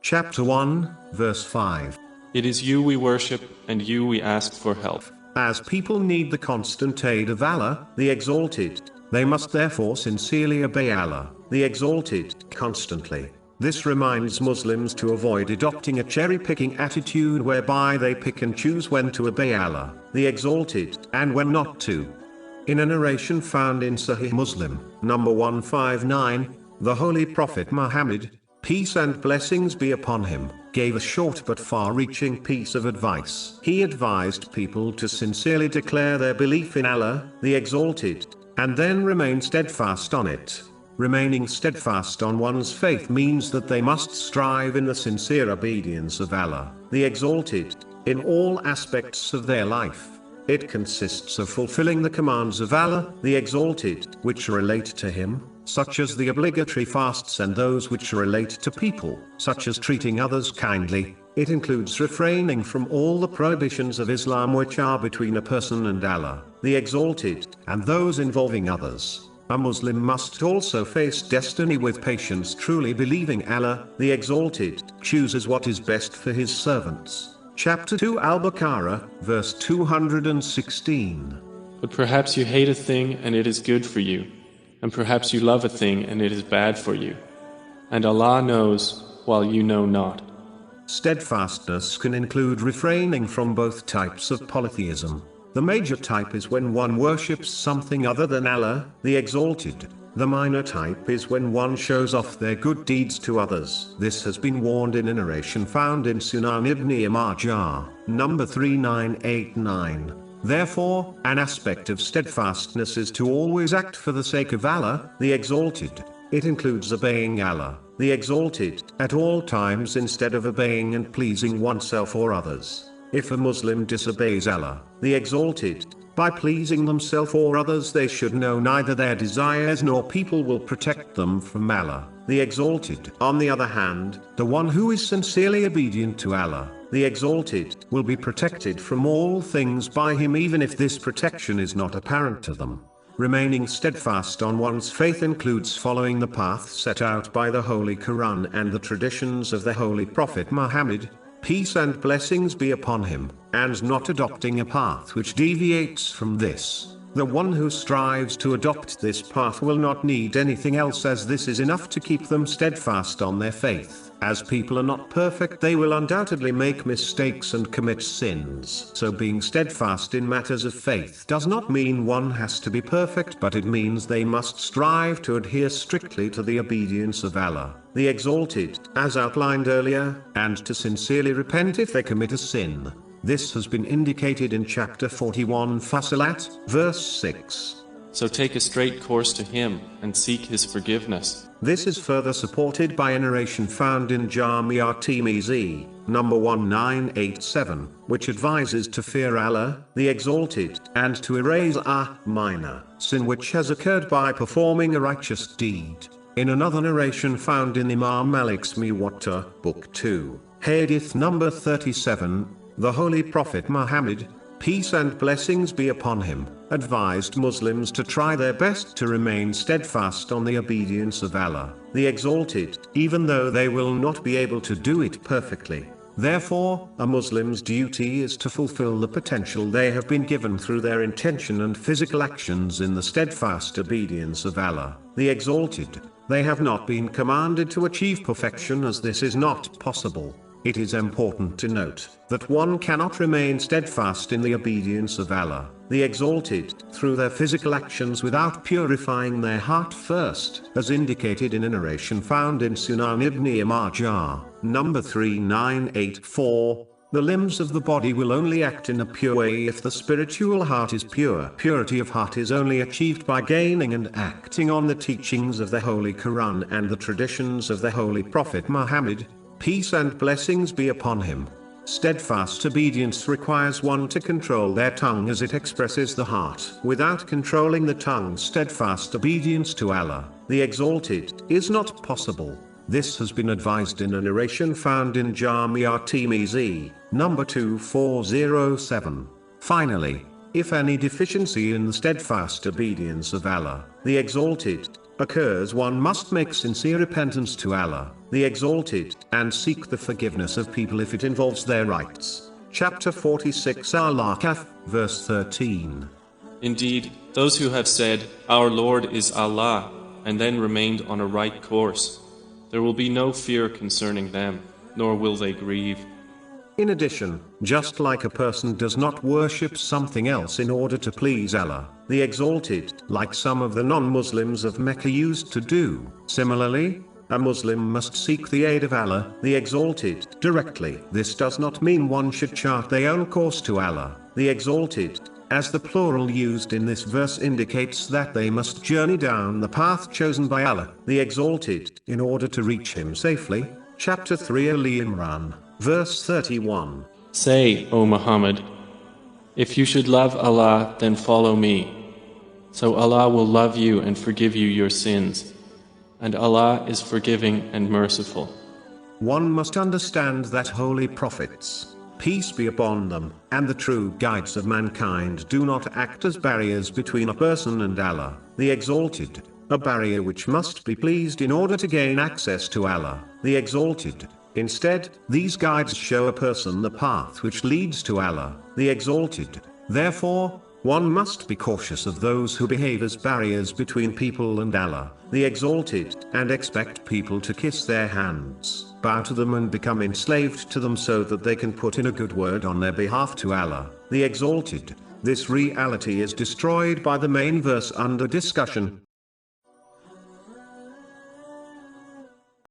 Chapter 1, verse 5. It is you we worship, and you we ask for help. As people need the constant aid of Allah, the Exalted, they must therefore sincerely obey Allah, the Exalted, constantly. This reminds Muslims to avoid adopting a cherry-picking attitude whereby they pick and choose when to obey Allah, the Exalted, and when not to. In a narration found in Sahih Muslim, number 159, the Holy Prophet Muhammad, peace and blessings be upon him, gave a short but far-reaching piece of advice. He advised people to sincerely declare their belief in Allah, the Exalted, and then remain steadfast on it. Remaining steadfast on one's faith means that they must strive in the sincere obedience of Allah, the Exalted, in all aspects of their life. It consists of fulfilling the commands of Allah, the Exalted, which relate to Him, such as the obligatory fasts, and those which relate to people, such as treating others kindly. It includes refraining from all the prohibitions of Islam which are between a person and Allah, the Exalted, and those involving others. A Muslim must also face destiny with patience, truly believing Allah, the Exalted, chooses what is best for His servants. Chapter 2 Al-Baqarah, verse 216. But perhaps you hate a thing and it is good for you, and perhaps you love a thing and it is bad for you. And Allah knows, while you know not. Steadfastness can include refraining from both types of polytheism. The major type is when one worships something other than Allah, the Exalted. The minor type is when one shows off their good deeds to others. This has been warned in a narration found in Sunan ibn Majah, number 3989. Therefore, an aspect of steadfastness is to always act for the sake of Allah, the Exalted. It includes obeying Allah, the Exalted, at all times instead of obeying and pleasing oneself or others. If a Muslim disobeys Allah, the Exalted, by pleasing themselves or others, they should know neither their desires nor people will protect them from Allah, the Exalted. On the other hand, the one who is sincerely obedient to Allah, the Exalted, will be protected from all things by Him, even if this protection is not apparent to them. Remaining steadfast on one's faith includes following the path set out by the Holy Quran and the traditions of the Holy Prophet Muhammad, peace and blessings be upon him, and not adopting a path which deviates from this. The one who strives to adopt this path will not need anything else, as this is enough to keep them steadfast on their faith. As people are not perfect, they will undoubtedly make mistakes and commit sins. So being steadfast in matters of faith does not mean one has to be perfect, but it means they must strive to adhere strictly to the obedience of Allah, the Exalted, as outlined earlier, and to sincerely repent if they commit a sin. This has been indicated in chapter 41 Fussilat, verse 6. So take a straight course to Him, and seek His forgiveness. This is further supported by a narration found in Jami' at-Tirmizi, number 1987, which advises to fear Allah, the Exalted, and to erase a minor sin which has occurred by performing a righteous deed. In another narration found in Imam Malik's Muwatta, Book 2, Hadith number 37, the Holy Prophet Muhammad, peace and blessings be upon him, advised Muslims to try their best to remain steadfast on the obedience of Allah, the Exalted, even though they will not be able to do it perfectly. Therefore, a Muslim's duty is to fulfill the potential they have been given through their intention and physical actions in the steadfast obedience of Allah, the Exalted. They have not been commanded to achieve perfection, as this is not possible. It is important to note that one cannot remain steadfast in the obedience of Allah, the Exalted, through their physical actions without purifying their heart first, as indicated in a narration found in Sunan ibn Majah, number 3984. The limbs of the body will only act in a pure way if the spiritual heart is pure. Purity of heart is only achieved by gaining and acting on the teachings of the Holy Quran and the traditions of the Holy Prophet Muhammad, peace and blessings be upon him. Steadfast obedience requires one to control their tongue as it expresses the heart. Without controlling the tongue, steadfast obedience to Allah, the Exalted, is not possible. This has been advised in a narration found in Jami' at-Tirmizi, number 2407. Finally, if any deficiency in the steadfast obedience of Allah, the Exalted, occurs, one must make sincere repentance to Allah, the Exalted, and seek the forgiveness of people if it involves their rights. Chapter 46 Al-Kahf, verse 13. Indeed, those who have said, "Our Lord is Allah," and then remained on a right course, there will be no fear concerning them, nor will they grieve. In addition, just like a person does not worship something else in order to please Allah, the Exalted, like some of the non-Muslims of Mecca used to do, similarly, a Muslim must seek the aid of Allah, the Exalted, directly. This does not mean one should chart their own course to Allah, the Exalted, as the plural used in this verse indicates that they must journey down the path chosen by Allah, the Exalted, in order to reach Him safely. Chapter 3 Ali Imran, verse 31. Say, O Muhammad, if you should love Allah, then follow me. So Allah will love you and forgive you your sins. And Allah is forgiving and merciful. One must understand that holy prophets, peace be upon them, and the true guides of mankind do not act as barriers between a person and Allah, the Exalted, a barrier which must be pleased in order to gain access to Allah, the Exalted. Instead, these guides show a person the path which leads to Allah, the Exalted. Therefore, one must be cautious of those who behave as barriers between people and Allah, the Exalted, and expect people to kiss their hands, bow to them and become enslaved to them so that they can put in a good word on their behalf to Allah, the Exalted. This reality is destroyed by the main verse under discussion,